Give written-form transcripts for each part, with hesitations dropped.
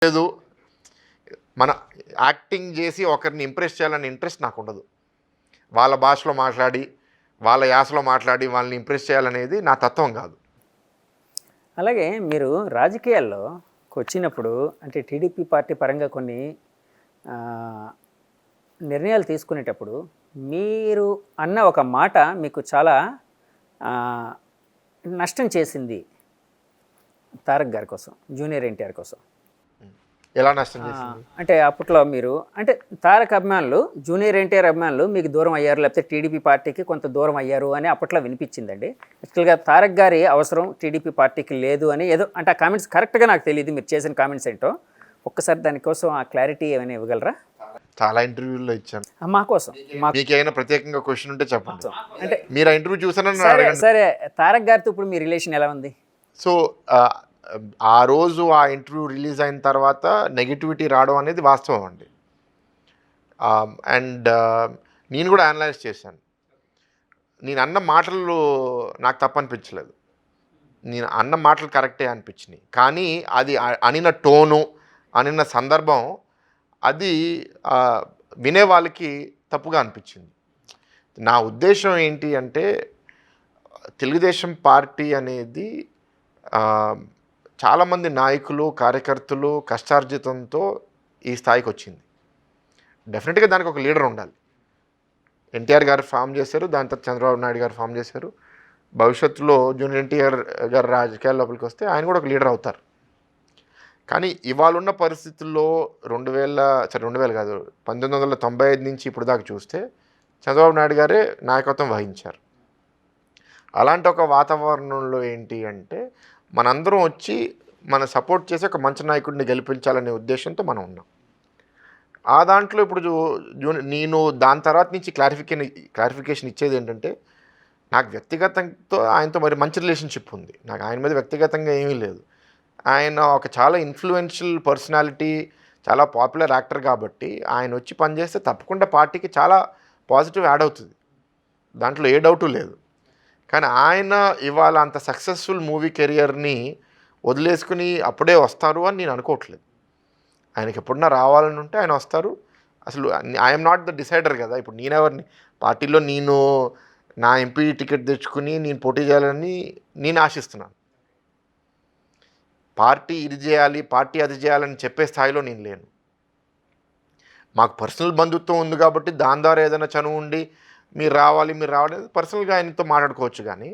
లేదు. మన యాక్టింగ్ చేసి ఒకరిని ఇంప్రెస్ చేయాలనే ఇంట్రెస్ట్ నాకు ఉండదు. వాళ్ళ భాషలో మాట్లాడి, వాళ్ళ యాసలో మాట్లాడి వాళ్ళని ఇంప్రెస్ చేయాలనేది నా తత్వం కాదు. అలాగే మీరు రాజకీయాల్లోకి వచ్చినప్పుడు అంటే టీడీపీ పార్టీ పరంగా కొన్ని ఆ, నిర్ణయాలు తీసుకునేటప్పుడు మీరు అన్న ఒక మాట మీకు చాలా ఆ, నష్టం చేసింది తారక్ గారి కోసం, జూనియర్ ఎన్టీఆర్ కోసం. ఎలా నష్టం చేసింది? అంటే అప్పట్లో మీరు అంటే తారక్ అభిమానులు, జూనియర్ ఎన్టీఆర్ అభిమానులు మీకు దూరం అయ్యారు, లేకపోతే టీడీపీ పార్టీకి కొంత దూరం అయ్యారు అని అప్పట్లో వినిపించిందండి. యాక్చువల్గా తారక్ గారి అవసరం టీడీపీ పార్టీకి లేదు అని ఏదో అంటే ఆ కామెంట్స్ కరెక్ట్గా నాకు తెలియదు, మీరు చేసిన కామెంట్స్ ఏంటో ఒక్కసారి దానికోసం ఆ క్లారిటీ ఏమైనా ఇవ్వగలరా? చాలా ఇంటర్వ్యూల్లో ఇచ్చాను. మా కోసం మీకేమైనా ప్రత్యేకంగా క్వశ్చన్ ఉంటే చెప్పండి. అంటే మీరు ఆ ఇంటర్వ్యూ చూసానని సరే అడగండి. సరే తారక్ గారితో ఇప్పుడు మీ రిలేషన్ ఎలా ఉంది? సో ఆ రోజు ఆ ఇంటర్వ్యూ రిలీజ్ అయిన తర్వాత నెగిటివిటీ రావడం అనేది వాస్తవం అండి. అండ్ నేను కూడా అనలైజ్ చేశాను. నేను అన్న మాటలు నాకు తప్పనిపించలేదు. నేను అన్న మాటలు కరెక్టే అనిపించినాయి. కానీ అది అనిన టోను, అనిన సందర్భం అది వినే వాళ్ళకి తప్పుగా అనిపించింది. నా ఉద్దేశం ఏంటి అంటే తెలుగుదేశం పార్టీ అనేది చాలామంది నాయకులు, కార్యకర్తలు కష్టార్జితంతో ఈ స్థాయికి వచ్చింది. డెఫినెట్గా దానికి ఒక లీడర్ ఉండాలి. ఎన్టీఆర్ గారు ఫామ్ చేశారు, దాని తర్వాత చంద్రబాబు నాయుడు గారు ఫామ్ చేశారు. భవిష్యత్తులో జూనియర్ ఎన్టీఆర్ గారు రాజకీయాల లోపలికి వస్తే ఆయన కూడా ఒక లీడర్ అవుతారు. కానీ ఇవాళ ఉన్న పరిస్థితుల్లో 2000 కాదు 1995 నుంచి ఇప్పుడు దాకా చూస్తే చంద్రబాబు నాయుడు గారే నాయకత్వం వహించారు. అలాంటి ఒక వాతావరణంలో ఏంటి అంటే మనందరం వచ్చి మన సపోర్ట్ చేసి ఒక మంచి నాయకుడిని గెలిపించాలనే ఉద్దేశంతో మనం ఉన్నాం. ఆ దాంట్లో ఇప్పుడు నేను దాని తర్వాత నుంచి క్లారిఫికేషన్ ఇచ్చేది ఏంటంటే నాకు వ్యక్తిగతంతో ఆయనతో మరి మంచి రిలేషన్షిప్ ఉంది. నాకు ఆయన మీద వ్యక్తిగతంగా ఏమీ లేదు. ఆయన ఒక చాలా ఇన్ఫ్లుయెన్షియల్ పర్సనాలిటీ, చాలా పాపులర్ యాక్టర్ కాబట్టి ఆయన వచ్చి పనిచేస్తే తప్పకుండా పార్టీకి చాలా పాజిటివ్ యాడ్ అవుతుంది. దాంట్లో ఏ డౌటు లేదు. కానీ ఆయన ఇవాళ అంత సక్సెస్ఫుల్ మూవీ కెరియర్ని వదిలేసుకుని అప్పుడే వస్తారు అని నేను అనుకోవట్లేదు. ఆయనకి ఎప్పుడన్నా రావాలని ఉంటే ఆయన వస్తారు. అసలు ఐఎమ్ నాట్ ద డిసైడర్ కదా. ఇప్పుడు నేనెవరిని పార్టీలో నేను నా ఎంపీ టికెట్ తెచ్చుకుని నేను పోటీ చేయాలని నేను ఆశిస్తున్నాను. పార్టీ ఇది చేయాలి, పార్టీ అది చేయాలని చెప్పే స్థాయిలో నేను లేను. మాకు పర్సనల్ బంధుత్వం ఉంది కాబట్టి దాని ద్వారా ఏదైనా చనువు ఉండి మీరు రావాలి పర్సనల్గా ఆయనతో మాట్లాడుకోవచ్చు. కానీ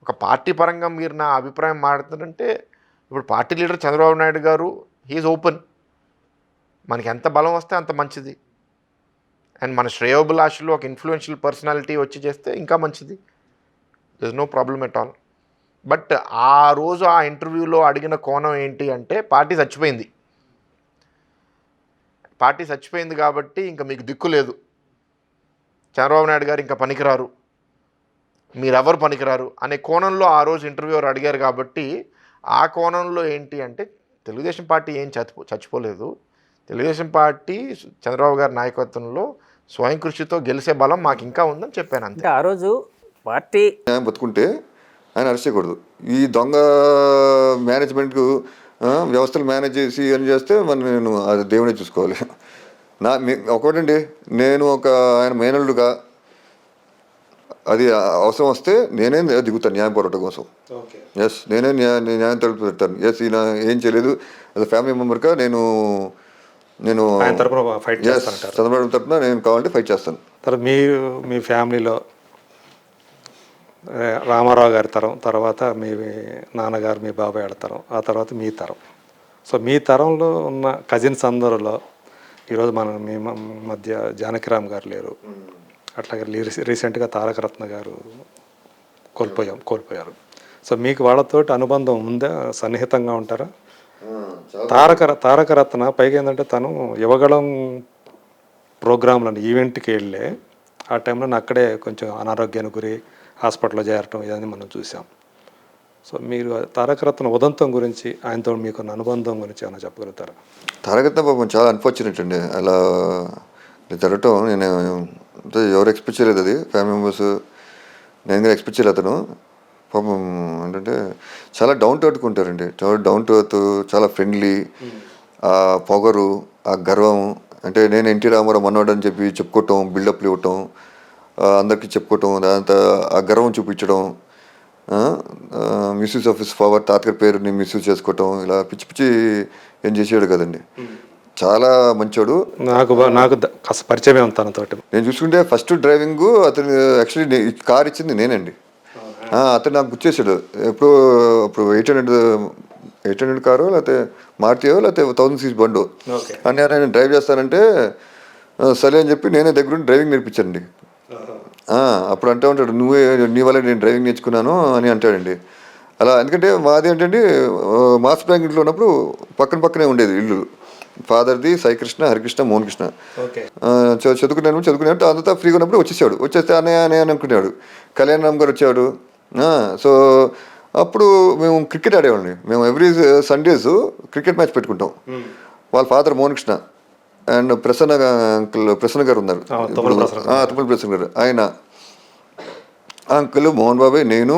ఒక పార్టీ పరంగా మీరు నా అభిప్రాయం మాట్లాడుతున్నారంటే ఇప్పుడు పార్టీ లీడర్ చంద్రబాబు నాయుడు గారు హీఈస్ ఓపెన్. మనకి ఎంత బలం వస్తే అంత మంచిది. అండ్ మన శ్రేయోభిలాషులు ఒక ఇన్ఫ్లుయెన్షియల్ పర్సనాలిటీ వచ్చి చేస్తే ఇంకా మంచిది. There is no problem at all. But ఆ రోజు ఆ ఇంటర్వ్యూలో అడిగిన కోణం ఏంటి అంటే పార్టీ చచ్చిపోయింది కాబట్టి ఇంకా మీకు దిక్కు లేదు, చంద్రబాబు నాయుడు గారు ఇంకా పనికిరారు, మీరెవరు పనికిరారు అనే కోణంలో ఆ రోజు ఇంటర్వ్యూర్ అడిగారు. కాబట్టి ఆ కోణంలో ఏంటి అంటే తెలుగుదేశం పార్టీ ఏం చచ్చిపోలేదు. తెలుగుదేశం పార్టీ చంద్రబాబు గారి నాయకత్వంలో స్వయం కృషితో గెలిచే బలం మాకు ఇంకా ఉందని చెప్పాను అంతే. ఆ రోజు పార్టీ బతుకుంటే ఆయన అరెస్ట్ చేయకూడదు. ఈ దొంగ మేనేజ్మెంట్కు వ్యవస్థలు మేనేజ్ చేసి అని చేస్తే మరి నేను అది దేవుడే చూసుకోవాలి. ఒకటండి, నేను ఒక ఆయన మేనల్లుగా అది అవసరం వస్తే నేనే దిగుతాను న్యాయం పోరాటం కోసం. ఎస్, నేనే న్యాయం తలుపు పెడతాను. ఎస్, ఈయన ఏం చేయలేదు అది ఫ్యామిలీ మెంబర్గా నేను చంద్రబాబు తరఫున నేను కావాలంటే ఫైట్ చేస్తాను. తర్వాత మీ ఫ్యామిలీలో రామారావు గారి తరం తర్వాత మీ నాన్నగారు, మీ బాబాయ్ గారి తరం, ఆ తర్వాత మీ తరం. సో మీ తరంలో ఉన్న కజిన్స్ అందరిలో ఈరోజు మీ మధ్య జానకిరామ్ గారు లేరు. అట్లాగే రీసెంట్గా తారక రత్న గారు కోల్పోయారు. సో మీకు వాళ్ళతోటి అనుబంధం ఉందా? సన్నిహితంగా ఉంటారా? తారక రత్న పైగా ఏంటంటే తను యువగళం ప్రోగ్రాంలను ఈవెంట్కి వెళ్ళే ఆ టైంలో అక్కడే కొంచెం అనారోగ్యానికి గురి హాస్పిటల్లో చేరటం ఇవన్నీ మనం చూసాం. సో మీరు తారక రత్న ఉదంతం గురించి ఆయనతో మీకున్న అనుబంధం గురించి ఏమైనా చెప్పగలుగుతారా? తారక రత్న పాపం చాలా అన్ఫార్చునేట్ అండి. అలా జరగటం నేను ఎవరు ఎక్స్పెక్ట్ చేయలేదు. అది ఫ్యామిలీ మెంబర్స్ నేను కూడా ఎక్స్పెక్ట్ చేయలేదు. అతను పాపం ఏంటంటే చాలా డౌన్ టు ఎర్త్ ఉంటారండి. చాలా డౌన్ టు ఎర్త్, చాలా ఫ్రెండ్లీ. ఆ పొగరు, ఆ గర్వం, అంటే నేను ఎన్టీ రామారావు మనోడు అని చెప్పి చెప్పుకోవటం, బిల్డప్లు ఇవ్వటం, అందరికీ చెప్పుకోవటం, దాంతో ఆ గర్వం చూపించడం, మిస్యూజ్ ఆఫ్ హిస్ పవర్, తాతగారి పేరుని మిస్యూజ్ చేసుకోవటం, ఇలా పిచ్చి పిచ్చి ఏం చేసాడు కదండి. చాలా మంచోడు. నాకు కాస్త పరిచయమే ఉంది తనతోటి. నేను చూసుకుంటే ఫస్ట్ డ్రైవింగ్ అతను యాక్చువల్లీ కార్ ఇచ్చింది నేనండి. అతను నాకు గుర్చేసాడు ఎప్పుడు. అప్పుడు 800 కారు, లేకపోతే మారుతియో, లేకపోతే 1000cc బండు అని నేను డ్రైవ్ చేస్తానంటే సరే అని చెప్పి నేనే దగ్గరుండి డ్రైవింగ్ నేర్పించానండి. అప్పుడు అంటూ ఉంటాడు, నీ వల్ల నేను డ్రైవింగ్ నేర్చుకున్నాను అని అంటాడండి. అలా ఎందుకంటే మాది ఏంటంటే మాస్ బ్యాంక్ ఇంట్లో ఉన్నప్పుడు పక్కనే ఉండేది ఇల్లు. ఫాదర్ది సాయికృష్ణ, హరికృష్ణ, మోహన్ కృష్ణ. చదువుకున్నాను అంతా ఫ్రీగా ఉన్నప్పుడు వచ్చేస్తే అన్నయ్య అని అనుకునేవాడు. కళ్యాణరామ్ గారు వచ్చేవాడు. సో అప్పుడు మేము క్రికెట్ ఆడేవాళ్ళని. మేము ఎవ్రీ సండేస్ క్రికెట్ మ్యాచ్ పెట్టుకుంటాం. వాళ్ళ ఫాదర్ మోహన్ కృష్ణ అండ్ ప్రసన్న గారు ఉన్నారు, తుమ్మల ప్రసన్న గారు. ఆయన అంకుల్, మోహన్ బాబాయ్, నేను,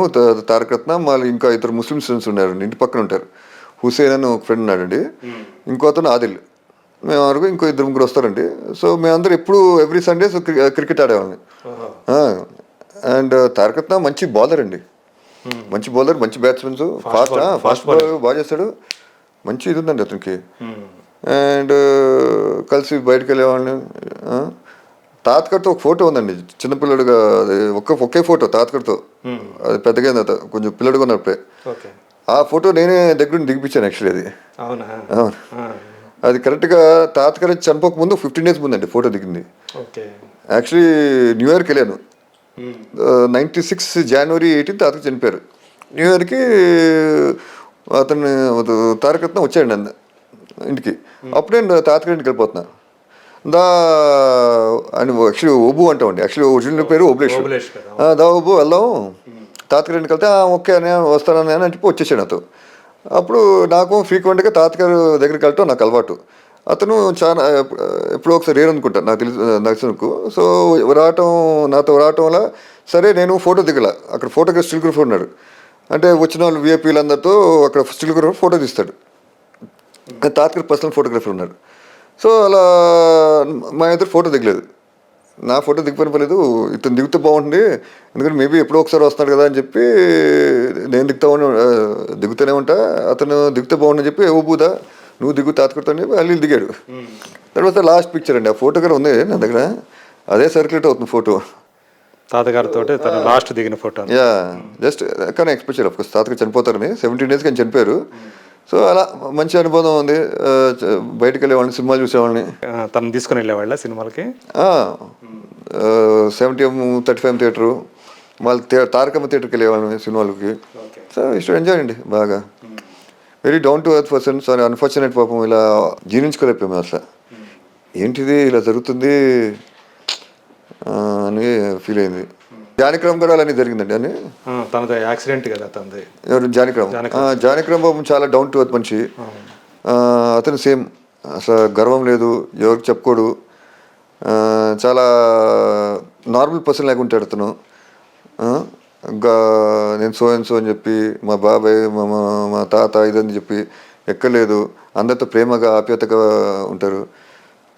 తారక రత్న, మళ్ళీ ఇంకా ఇద్దరు ముస్లిం స్టూడెంట్స్ ఉన్నారు, ఇంటి పక్కన ఉంటారు. హుసేన్ అని ఒక ఫ్రెండ్ ఉన్నాడండి, ఇంకో అతను ఆదిల్. మేము వరకు ఇంకో 2-3 వస్తారండి. సో మేమందరం ఎప్పుడు ఎవ్రీ సండేస్ క్రికెట్ ఆడేవాళ్ళని. అండ్ తారక రత్న మంచి బౌలర్ అండి, మంచి బౌలర్, మంచి బ్యాట్స్మెన్స్, ఫాస్ట్ బాల్ బాగా చేస్తాడు, మంచి ఇది ఉందండి అతనికి. అండ్ కలిసి బయటకు వెళ్ళేవాళ్ళని. తాతగారితో ఒక ఫోటో ఉందండి, చిన్నపిల్లడుగా, ఒకే ఫోటో తాతగారితో. అది పెద్దగా కొంచెం పిల్లడుగా ఉన్నప్పుడే ఆ ఫోటో నేనే దగ్గర దిగిపించాను యాక్చువల్లీ. అది అవును, అది కరెక్ట్గా తాతగారు చనిపోక ముందు 15 days ముందండి ఫోటో దిగింది. యాక్చువల్లీ న్యూ ఇయర్కి వెళ్ళాను, 96 January 18 తాతకు చనిపోయారు. న్యూ ఇయర్కి అతను తారక రత్న వచ్చాడు ఇంటికి. అప్పుడు నేను తాతగారి ఇంటికి వెళ్ళిపోతున్నా. అని యాక్చువల్లీ ఓబు అంటామండి, యాక్చువల్లీ ఒరిజినల్ పేరు ఓబులేష్. ఓబు వెళ్దాం తాతగారి ఇంటికి వెళ్తే ఓకే అని వస్తానని అని చెప్పి వచ్చేసాడు అతను. అప్పుడు నాకు ఫ్రీక్వెంట్గా తాతగారు దగ్గరికి వెళ్ళటం నాకు అలవాటు. అతను చాలా ఎప్పుడో ఒకసారి రేరు అనుకుంటాను నాకు తెలిసినకు. సో నాతో రావటం వల్ల సరే నేను ఫోటో దిగల. అక్కడ ఫోటోగ్రాఫర్, స్టిల్గ్రాఫర్ ఉన్నాడు. అంటే వచ్చిన వాళ్ళు విఐపీలందరితో అక్కడ స్టిల్గ్రాఫర్ ఫోటో తీస్తాడు. తాతగారు పర్సనల్ ఫోటోగ్రాఫర్ ఉన్నారు. సో అలా మా ఇద్దరు ఫోటో దిగలేదు. నా ఫోటో దిగిపోలేదు, ఇతను దిగితే బాగుంటుంది, ఎందుకంటే మేబీ ఎప్పుడో ఒకసారి వస్తున్నాడు కదా అని చెప్పి నేను దిగుతూనే ఉంటా. అతను దిగితే బాగుండని చెప్పి ఓబూదా నువ్వు దిగు తాతకుడతాను చెప్పి అల్లి దిగాడు. తర్వాత లాస్ట్ పిక్చర్ అండి, ఆ ఫోటోగ్రాఫర్ ఉంది నా దగ్గర, అదే సర్క్యులేట్ అవుతుంది ఫోటో తాతగారితో లాస్ట్ దిగిన ఫోటో. జస్ట్ కానీ ఎక్స్పెక్ట్ ఆఫ్కోర్స్ తాతగారు చనిపోతారని 17 days కానీ చనిపోయారు. సో అలా మంచి అనుభవం ఉంది. బయటకు వెళ్ళేవాళ్ళని, సినిమాలు చూసేవాళ్ళని. తను తీసుకుని వెళ్ళేవాళ్ళ సినిమాలకి. 70-35 థియేటరు, మళ్ళీ తారకమ్మ థియేటర్కి వెళ్ళేవాళ్ళని సినిమాలకి. సో ఇష్టం ఎంజాయ్ అండి బాగా. Very down to earth person. Sorry unfortunate, పాపం ఇలా జీర్ణించుకోలేకపోయాము అసలు. ఏంటిది ఇలా జరుగుతుంది అని ఫీల్ అయింది. జానకిరామ్ గారు అలానే జరిగిందండి అని. తనది యాక్సిడెంట్ కదా తనది. ఎవరు? జానకిరామ్ బాబు చాలా డౌన్ టు ఎర్త్ మనిషి. అతను సేమ్, అసలు గర్వం లేదు, ఎవరికి చెప్పుకోడు, చాలా నార్మల్ పర్సన్ లాగా ఉంటాడు అతను. నేను సో అని చెప్పి, మా బాబాయ్, మా తాత ఇదని చెప్పి ఎక్కలేదు. అందరితో ప్రేమగా ఆప్యాయతగా ఉంటారు.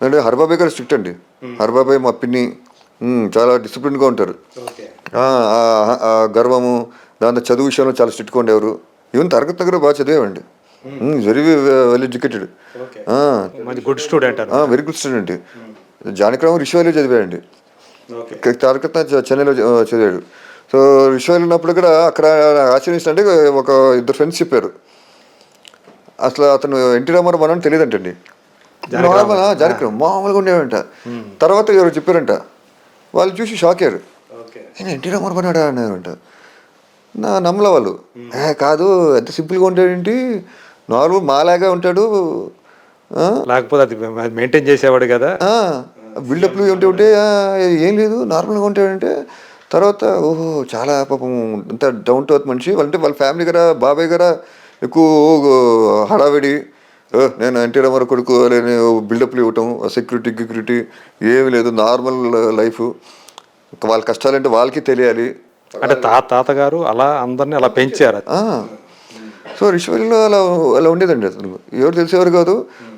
అంటే హరిబాబాయ్ గారు స్ట్రిక్ట్ అండి. హరిబాబాయ్ మా పిన్ని చాలా డిసిప్లిన్గా ఉంటారు. గర్వము, దాంతో చదువు విషయంలో చాలా స్ట్రిక్ట్గా ఉండేవారు. ఈవెన్ తరగతి దగ్గర బాగా చదివేవండి, very well educated, good student, very good student. Janakiram రిషివాలో చదివాడండి, తరగతి చెన్నైలో చదివాడు. సో రిషివాలో ఉన్నప్పుడు కూడా అక్కడ ఆచరిస్తుంటే ఒక 2 ఫ్రెండ్స్ చెప్పారు, అసలు అతను ఎన్టీ రామారావు మనని తెలియదంటండి. నార్మల్ జానకిరామ్ మామూలుగా ఉండేవంట. తర్వాత ఎవరు చెప్పారంట, వాళ్ళు చూసి షాక్ అయ్యారు, నేను ఎన్టీ రామారావు అన్నాడా అన్నారంట. నమ్మల వాళ్ళు, కాదు ఎంత సింపుల్గా ఉంటాడేంటి, నార్మల్ మాలాగా ఉంటాడు, లేకపోతే అది మెయింటైన్ చేసేవాడు కదా, బిల్డప్లు ఉంటే ఏం లేదు నార్మల్గా ఉంటాడంటే. తర్వాత ఓహో చాలా పాపం అంత డౌన్ టు ఎర్త్ మనిషి. అంటే వాళ్ళ ఫ్యామిలీ గారా, బాబాయ్ గారా ఎక్కువ హడావిడి, నేను ఎన్టీ రామారావు కొడుకు అని బిల్డప్లు ఇవ్వటం, సెక్యూరిటీ ఏమి లేదు, నార్మల్ లైఫ్. వాళ్ళ కష్టాలంటే వాళ్ళకి తెలియాలి. అంటే తాతగారు అలా అందరినీ అలా పెంచారు. సో రిషివల్లో అలా అలా ఉండేదండి. అతను ఎవరు తెలిసేవారు కాదు,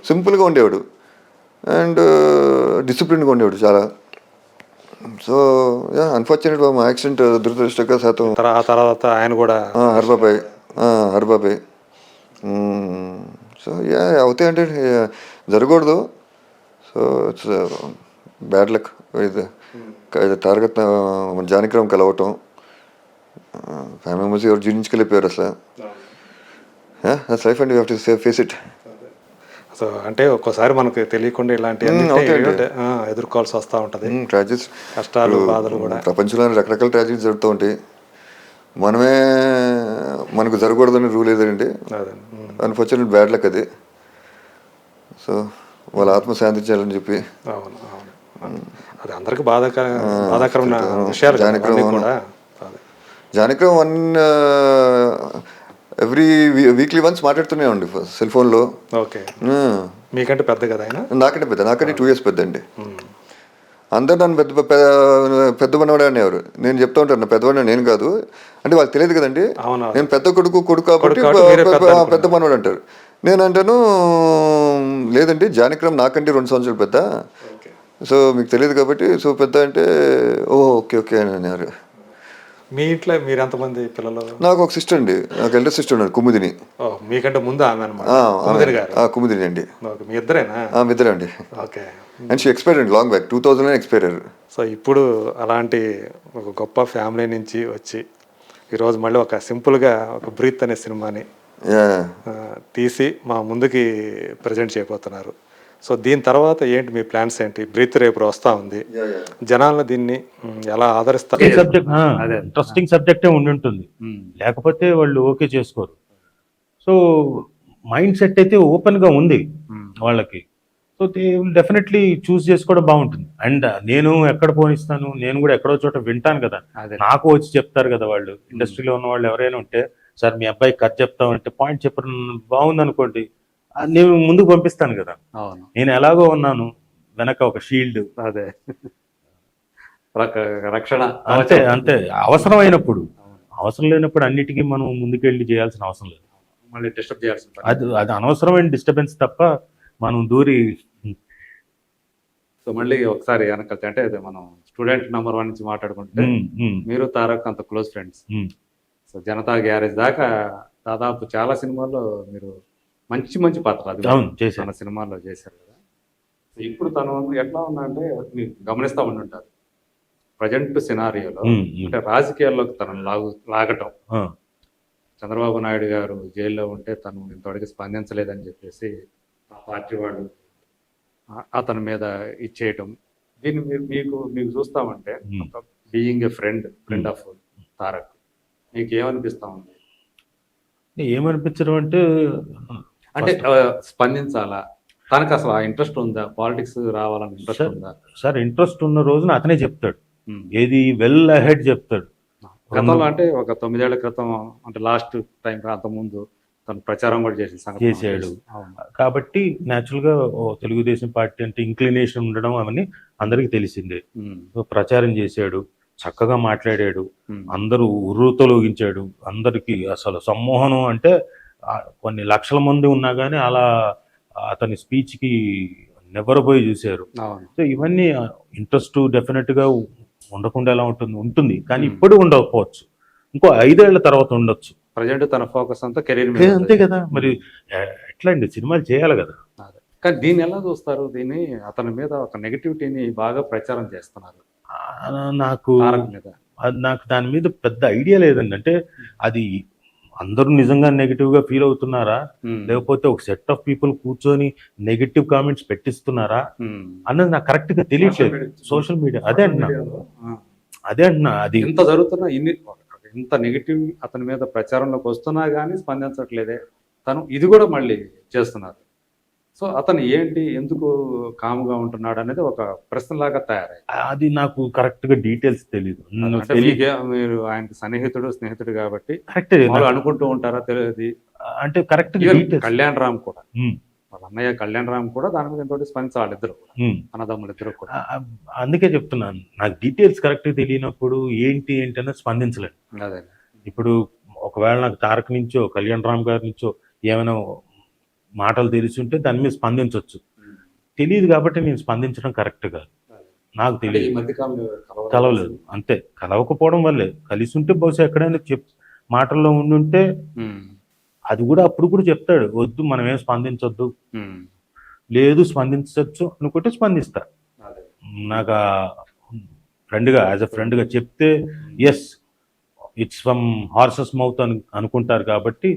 సింపుల్గా ఉండేవాడు అండ్ డిసిప్లిన్గా ఉండేవాడు చాలా. సో అన్ఫార్చునేట్ మా యాక్సిడెంట్ దురదృష్టవశాతం. ఆ తర్వాత ఆయన కూడా హర్బాబాయ్. సో అవుతాయంటే జరగకూడదు. So it's bad luck. ఇది తారక జానకిరామ్ కలవటం, ఫ్యామిలీ మెంబర్స్ ఎవరు జీర్ణించుకెళ్ళిపోయారు అసలు. Life and you have to face it. So అంటే ఒక్కోసారి మనకు తెలియకుండా ఇలాంటి ఎదుర్కోవాల్సి వస్తూ ఉంటుంది. ట్రాజెడీస్, కష్టాలు, బాధలు కూడా ప్రపంచంలో రకరకాల ట్రాజెడీస్ జరుగుతూ ఉంటాయి. మనకు జరగకూడదని రూల్ ఏదండి. అన్ఫార్చునేట్ బ్యాడ్ లక్ అది. సో వాళ్ళ ఆత్మ శాంతించాలని చెప్పి. అవును అవును, అది అందరికి బాధాకరమైన విషయాలు. జానకిరామ్ ఎవ్రీ వీక్లీ వన్స్ మాట్లాడుతూనే ఉండి సెల్ ఫోన్లో. ఓకే, మీకంటే పెద్ద కదా ఆయన? నాకంటే 2 years పెద్ద అండి. అందరు నన్ను పెద్ద మనవాడు అనేవారు. నేను చెప్తా ఉంటాను నా పెద్దవాడు నేను కాదు అంటే వాళ్ళకి తెలియదు కదండి. నేను పెద్ద కొడుకు కాబట్టి పెద్ద మనవాడు అంటారు. నేను అంటాను లేదండి జానకిరామ్ నాకంటే 2 సంవత్సరాలు పెద్ద. సో మీకు తెలియదు కాబట్టి సో పెద్ద అంటే ఓకే అని అనేవారు. మీ ఇంట్లో మీరు ఎంతమంది పిల్లలు? నాకు ఒక సిస్టర్ అండి, నాకు ఎల్డర్ సిస్టర్ ఉన్నారు కుముదిని. మీకంటే ముందు ఆమె అన్నమాట. కుముదిని అండి. మీ ఇద్దరేనా? ఇద్దరే అండి. ఓకే. అండ్ షీ ఎక్స్పైర్డ్ అండి లాంగ్ బ్యాక్ 2000 ఎక్స్పైర్ అయ్యారు. సో ఇప్పుడు అలాంటి ఒక గొప్ప ఫ్యామిలీ నుంచి వచ్చి ఈరోజు మళ్ళీ ఒక సింపుల్గా ఒక బ్రీత్ అనే సినిమాని తీసి మా ముందుకి ప్రజెంట్ చేయబోతున్నారు. సో దీని తర్వాత ఏంటి మీ ప్లాన్స్ ఏంటి? బ్రీత్ రేపు వస్తూ ఉంది, జనాలను దీన్ని ఎలా ఆదరిస్తారు? ఇంట్రెస్టింగ్ సబ్జెక్టే ఉండి, లేకపోతే వాళ్ళు ఓకే చేసుకోరు. సో మైండ్ సెట్ అయితే ఓపెన్గా ఉంది వాళ్ళకి. సో దే విల్ డెఫినెట్లీ చూస్ చేసుకోవడం బాగుంటుంది. అండ్ నేను ఎక్కడ పోనిస్తాను, నేను కూడా ఎక్కడో చోట వింటాను కదా, నాకు వచ్చి చెప్తారు కదా వాళ్ళు. ఇండస్ట్రీలో ఉన్న వాళ్ళు ఎవరైనా ఉంటే సార్ మీ అబ్బాయి కథ చెప్తామంటే పాయింట్ చెప్పడం బాగుంది అనుకోండి, నేను ముందుకు పంపిస్తాను కదా. నేను ఎలాగో ఉన్నాను వెనక ఒక షీల్డ్, అదే రక్షణ. అంతే అవసరమైనప్పుడు. అవసరం లేనప్పుడు అన్నిటికీ మనం ముందుకెళ్ళి చేయాల్సిన అవసరం లేదు. మళ్ళీ డిస్టర్బ్ చేయాల్సిన అది అనవసరమైన డిస్టర్బెన్స్ తప్ప మనం దూరి. సో మళ్ళీ ఒకసారి వెనకాల అంటే మనం స్టూడెంట్ నెంబర్ 1 నుంచి మాట్లాడుకుంటే మీరు తారక్ అంత close friends. So Janata garage దాకా దాదాపు చాలా సినిమాల్లో మీరు మంచి పాత్ర మన సినిమాల్లో చేశారు కదా. ఇప్పుడు తను ఎట్లా ఉందంటే మీరు గమనిస్తూ ఉండుంటారు ప్రజెంట్ సినారియోలో, అంటే రాజకీయాల్లోకి తనను లాగటం. చంద్రబాబు నాయుడు గారు జైల్లో ఉంటే తను ఇంతవరకు స్పందించలేదని చెప్పేసి ఆ పార్టీ వాళ్ళు అతని మీద ఇచ్చేయటం. దీన్ని మీకు చూస్తామంటే being a friend of Tarak మీకు ఏమనిపిస్తా ఉంది? ఏమనిపించడం అంటే స్పందించాలా, తనకు అసలు ఆ ఇంట్రెస్ట్ ఉందా, పాలిటిక్స్ రావాలని ఇంట్రెస్ట్ ఉందా? సార్ ఇంట్రెస్ట్ ఉన్న రోజున అతనే చెప్తాడు, ఏది వెల్ అహెడ్ చెప్తాడు. గతంలో అంటే ఒక 9 ఏళ్ల క్రితం అంటే లాస్ట్ టైం అంతకుముందు తను ప్రచారం కూడా చేసాడు. కాబట్టి న్యాచురల్ గా తెలుగుదేశం పార్టీ అంటే ఇంక్లినేషన్ ఉండడం అవన్నీ అందరికి తెలిసిందే. ప్రచారం చేశాడు, చక్కగా మాట్లాడాడు, అందరూ ఉర్రూతలోగించాడు. అందరికి అసలు సమ్మోహనం అంటే కొన్ని లక్షల మంది ఉన్నా కానీ అలా అతని స్పీచ్ కి నెవరబోయి చూశారు. సో ఇవన్నీ ఇంట్రెస్ట్ డెఫినెట్ గా ఉండకుండా ఎలా ఉంటుంది, కానీ ఇప్పుడు ఉండకపోవచ్చు, ఇంకో 5 ఏళ్ల తర్వాత ఉండొచ్చు. ప్రజెంట్ తన ఫోకస్ అంతా కెరీర్ అంతే కదా. మరి ఎట్లా అండి, సినిమాలు చేయాలి కదా. కానీ దీన్ని ఎలా చూస్తారు? దీన్ని అతని మీద ఒక నెగటివిటీని బాగా ప్రచారం చేస్తున్నారు. నాకు దాని మీద పెద్ద ఐడియా లేదండి. అంటే అది అందరూ నిజంగా నెగిటివ్ గా ఫీల్ అవుతున్నారా, లేకపోతే ఒక సెట్ ఆఫ్ పీపుల్ కూర్చొని నెగిటివ్ కామెంట్స్ పెట్టిస్తున్నారా అన్నది నాకు కరెక్ట్ గా తెలియట్లేదు. సోషల్ మీడియా అదే అంటున్నా అది ఇంత జరుగుతున్నా, ఇంత నెగిటివ్ అతని మీద ప్రచారంలోకి వస్తున్నా కానీ స్పందించట్లేదే. తను ఇది కూడా మళ్ళీ చేస్తున్నారు. సో అతను ఏంటి, ఎందుకు కామ్గా ఉంటున్నాడు అనేది ఒక ప్రశ్నలాగా తయారయ్యి, అది నాకు కరెక్ట్ గా డీటెయిల్స్ తెలియదు. మీరు ఆయనకి స్నేహితుడు కాబట్టి కరెక్ట్ అనుకుంటూ ఉంటారా తెలియదు. అంటే కరెక్ట్ కళ్యాణ్ రామ్ కూడా, వాళ్ళ అన్నయ్య కళ్యాణ్ రామ్ కూడా దాని మీద ఎంతో స్పందించాలి, ఇద్దరు అన్నదమ్ములు ఇద్దరు కూడా. అందుకే చెప్తున్నాను, నాకు డీటెయిల్స్ కరెక్ట్ గా తెలియనప్పుడు ఏంటి అనేది స్పందించలేదు. అదే ఇప్పుడు ఒకవేళ నాకు తారక్ నుంచో కళ్యాణ్ రామ్ గారి నుంచో ఏమైనా మాటలు తెలిసి ఉంటే దాని మీద స్పందించవచ్చు. తెలియదు కాబట్టి నేను స్పందించడం కరెక్ట్ కాదు. నాకు అంటే ఈ తెలియదు, మధ్య కాలంలో కలవలేదు అంతే. కలవకపోవడం వల్లే. కలిసి ఉంటే బహుశా ఎక్కడైనా మాటల్లో ఉండుంటే అది కూడా అప్పుడు కూడా చెప్తాడు, వద్దు మనం ఏం స్పందించొద్దు, లేదు స్పందించవచ్చు అనుకుంటే స్పందిస్తా. నాకు ఫ్రెండ్గా యాజ్ అ ఫ్రెండ్గా చెప్తే yes it's from horse's mouth అని అనుకుంటారు కాబట్టి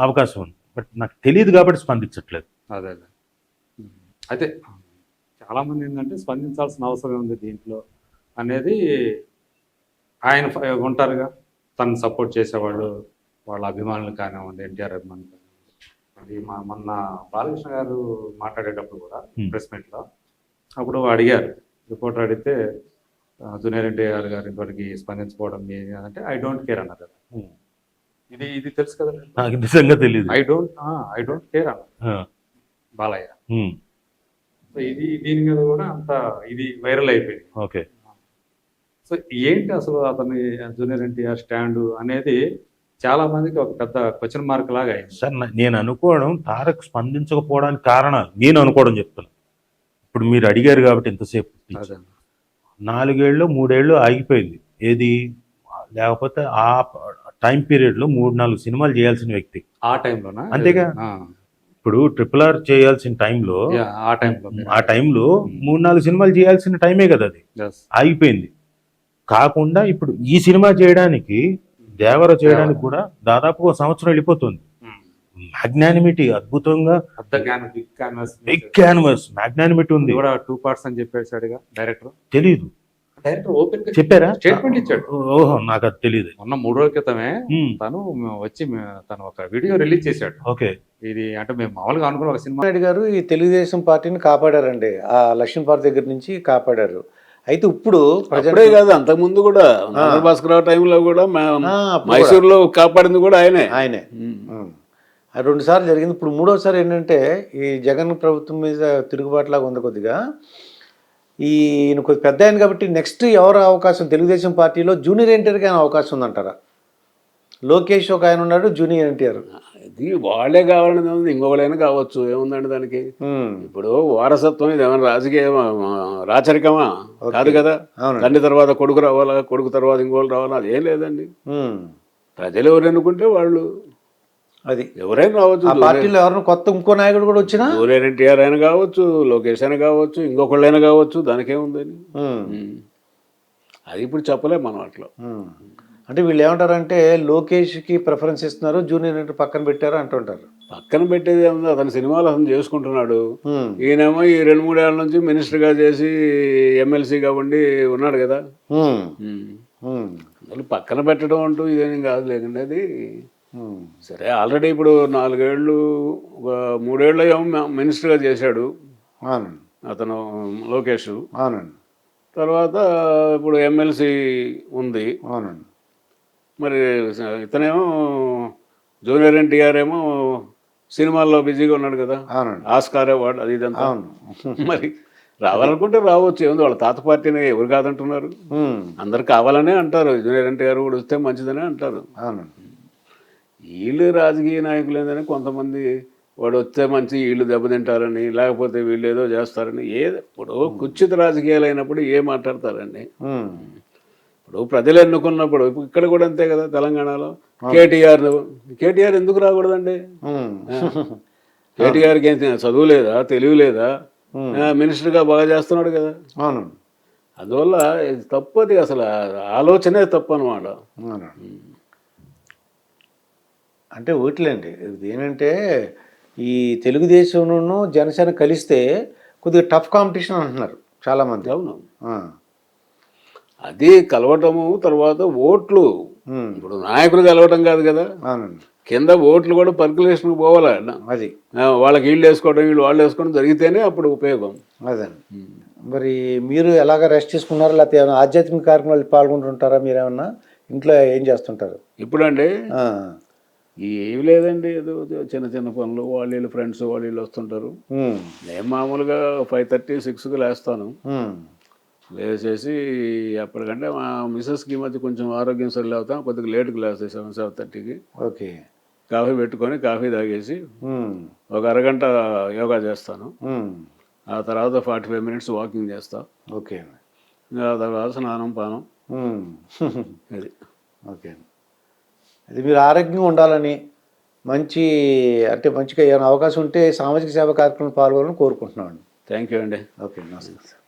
అవకాశం ఉంది. బట్ నాకు తెలియదు కాబట్టి స్పందించట్లేదు. అదే అదే. అయితే చాలామంది ఏంటంటే స్పందించాల్సిన అవసరం ఉంది దీంట్లో అనేది ఆయన ఉంటారుగా, తను సపోర్ట్ చేసేవాళ్ళు, వాళ్ళ అభిమానులు కానివ్వండి, ఎన్టీఆర్ అభిమానులు కానివ్వండి. అది మొన్న బాలకృష్ణ గారు మాట్లాడేటప్పుడు కూడా ప్రెస్ మీట్లో అప్పుడు అడిగారు, రిపోర్టర్ అడిగితే జూనియర్ ఎన్టీఆర్ గారి ఇంతవరకు స్పందించుకోవడం అంటే ఐ డోంట్ కేర్ అన్నారు కదా. ఇది ఇది తెలుసు కదా, నాకు నిజంగా తెలియదు. ఐ డోంట్ కేర్ అన్నారు బాలయ్య. సో ఇది దీని మీద కూడా అంత ఇది వైరల్ అయిపోయింది. ఓకే. సో ఏంటి అసలు అతని జూనియర్ ఎన్టీఆర్ స్టాండ్ అనేది చాలా మందికి ఒక పెద్ద క్వశ్చన్ మార్క్ లాగా అయింది. సార్ నేను అనుకోవడం తారక్ స్పందించకపోవడానికి కారణాలు నేను అనుకోవడం చెప్తున్నా. ఇప్పుడు మీరు అడిగారు కాబట్టి ఇంతసేపు 4 ఏళ్ళు 3 ఏళ్ళు ఆగిపోయింది ఏది, లేకపోతే ఆ టైం పీరియడ్లో 3-4 సినిమాలు చేయాల్సిన వ్యక్తి ఆ టైంలోనా? అంతేగా. ఇప్పుడు RRR చేయాల్సిన టైంలో ఆ టైంలో 3-4 సినిమాలు చేయాల్సిన టైమే కదా, అది ఆగిపోయింది. కాకుండా ఇప్పుడు ఈ సినిమా చేయడానికి, దేవర చేయడానికి కూడా దాదాపు 1 సంవత్సరం వెళ్ళిపోతుంది. మ్యాగ్నానిమిటీ అద్భుతంగా, బిగ్ క్యాన్వాస్ మ్యాగ్నానిమిటీ ఉంది. 2 parts అని చెప్పేసాడుగా డైరెక్టర్. తెలీదు, డైరెక్టర్ ఓపెన్ చెప్పారా? స్టేట్మెంట్ ఇచ్చాడు. ఓహో, నాకు అది తెలియదు. మొన్న 3 రోజుల క్రితమే తను వచ్చి తను ఒక వీడియో రిలీజ్ చేశాడు. ఓకే. ఇది అంటే మేము మామూలుగా అనుకున్న ఒక సినిమా. నాయుడు గారు ఈ తెలుగుదేశం పార్టీని కాపాడారండి, ఆ లక్ష్మీపార్టీ దగ్గర నుంచి కాపాడారు. అయితే ఇప్పుడు అప్పుడే కాదు, అంతకుముందు కూడా భాస్కరరావు టైంలో కూడా మైసూరులో కాపాడింది కూడా ఆయనే. 2 సార్లు జరిగింది. ఇప్పుడు 3వసారి ఏంటంటే ఈ జగన్ ప్రభుత్వం మీద తిరుగుబాటులాగా ఉంది కొద్దిగా. ఈయన కొద్ది పెద్ద ఆయన కాబట్టి నెక్స్ట్ ఎవరు అవకాశం తెలుగుదేశం పార్టీలో జూనియర్ ఎన్టీఆర్కి అయినా అవకాశం ఉందంటారా? లోకేష్ ఒక ఆయన ఉన్నాడు, జూనియర్ ఎన్టీఆర్. ఇది వాళ్ళే కావాలని ఉంది, ఇంకొకళ్ళైనా కావచ్చు, ఏముందండి దానికి. ఇప్పుడు వారసత్వం ఇది ఏమైనా రాజకీయ రాచరికమా? కాదు కదా. తండ్రి తర్వాత కొడుకు రావాలా, కొడుకు తర్వాత ఇంకోళ్ళు రావాలా, అది ఏం లేదండి. ప్రజలు ఎవరు ఎన్నుకుంటే వాళ్ళు, అది ఎవరైనా రావచ్చు. ఆ పార్టీలో ఎవరైనా కొత్త ఇంకో నాయకుడు కూడా వచ్చినా, జూనియర్ ఎన్టీఆర్ అయినా కావచ్చు, లోకేష్ అయినా కావచ్చు, ఇంకొకళ్ళైనా కావచ్చు, దానికేముందని. అది ఇప్పుడు చెప్పలేము మనం అట్లా. అంటే వీళ్ళు ఏమంటారంటే లోకేష్కి ప్రిఫరెన్స్ ఇస్తున్నారు, జూనియర్ ఎన్టీఆర్ పక్కన పెట్టారు అంటుంటారు. పక్కన పెట్టేది ఏముంది, అతని సినిమాలు అతను చేసుకుంటున్నాడు. ఈయనేమో ఈ 2-3 ఏళ్ళ నుంచి మినిస్టర్గా చేసి ఎమ్మెల్సీగా ఉండి ఉన్నాడు కదా. అసలు పక్కన పెట్టడం అంటూ ఇదేం కాదు లేకండి అది. సరే, ఆల్రెడీ ఇప్పుడు 4 ఏళ్ళు 3 ఏళ్ళు ఏమో మినిస్టర్గా చేశాడు అతను లోకేష్. తర్వాత ఇప్పుడు ఎమ్మెల్సీ ఉంది. మరి ఇతనేమో జూనియర్ ఎన్టీఆర్ ఏమో సినిమాల్లో బిజీగా ఉన్నాడు కదా, ఆస్కార్ అవార్డు అది ఇదంతా. మరి రావాలనుకుంటే రావచ్చు, ఏముంది, వాళ్ళ తాత పార్టీని ఎవరు కాదంటున్నారు. అందరు కావాలనే అంటారు, జూనియర్ ఎన్టీఆర్ కూడా వస్తే మంచిదనే అంటారు. వీళ్ళు రాజకీయ నాయకులు ఏంటని కొంతమంది, వాడు వస్తే మంచి వీళ్ళు దెబ్బతింటారని, లేకపోతే వీళ్ళు ఏదో చేస్తారని. ఇప్పుడు కుచిత రాజకీయాలు అయినప్పుడు ఏం మాట్లాడతారండి. ఇప్పుడు ప్రజలు ఎన్నుకున్నప్పుడు, ఇక్కడ కూడా అంతే కదా, తెలంగాణలో కేటీఆర్ ఎందుకు రాకూడదండి? కేటీఆర్కి ఏం చదువు లేదా, తెలివి లేదా, మినిస్టర్గా బాగా చేస్తున్నాడు కదా. అందువల్ల తప్పది, అసలు ఆలోచనే తప్పు అనమాట. అంటే ఓట్లేండి, ఇది ఏంటంటే ఈ తెలుగుదేశంను జనసేన కలిస్తే కొద్దిగా టఫ్ కాంపిటీషన్ అంటున్నారు చాలామంది. అవును, అది కలవటము, తర్వాత ఓట్లు. ఇప్పుడు నాయకులు కలవటం కాదు కదా, కింద ఓట్లు కూడా పర్కులేషన్కి పోవాలా. అది వాళ్ళకి వీళ్ళు వేసుకోవడం, వీళ్ళు వాళ్ళు వేసుకోవడం జరిగితేనే అప్పుడు ఉపయోగం. అదే. మరి మీరు ఎలాగ రెస్ట్ తీసుకున్నారా, లేకపోతే ఏమైనా ఆధ్యాత్మిక కార్యక్రమాలు పాల్గొంటుంటారా? మీరేమన్నా ఇంట్లో ఏం చేస్తుంటారు ఇప్పుడండి? ఏమి లేదండి, ఏదో చిన్న చిన్న పనులు, వాళ్ళు ఫ్రెండ్స్ వాళ్ళు వస్తుంటారు. నేను మామూలుగా 5:30, 6కి లేస్తాను. లేచేసి అప్పటికంటే మా మిస్సెస్కి ఈ మధ్య కొంచెం ఆరోగ్యం సరిగ్గా అవుతాం, కొద్దిగా లేట్కి లేస్తాయి 7:30కి. ఓకే. కాఫీ పెట్టుకొని కాఫీ తాగేసి ఉమ్, ఒక అరగంట యోగా చేస్తాను. ఉమ్, ఆ తర్వాత 45 మినిట్స్ వాకింగ్ చేస్తా. ఓకే. ఇంకా ఆ తర్వాత స్నానం పానం ఉమ్, అది. ఓకే. అది మీరు ఆరోగ్యంగా ఉండాలని మంచి అంటే మంచిగా ఏమైనా అవకాశం ఉంటే సామాజిక సేవ కార్యక్రమం పాల్గొనాలని కోరుకుంటున్నాను. థ్యాంక్ యూ అండి. ఓకే, నమస్కారం.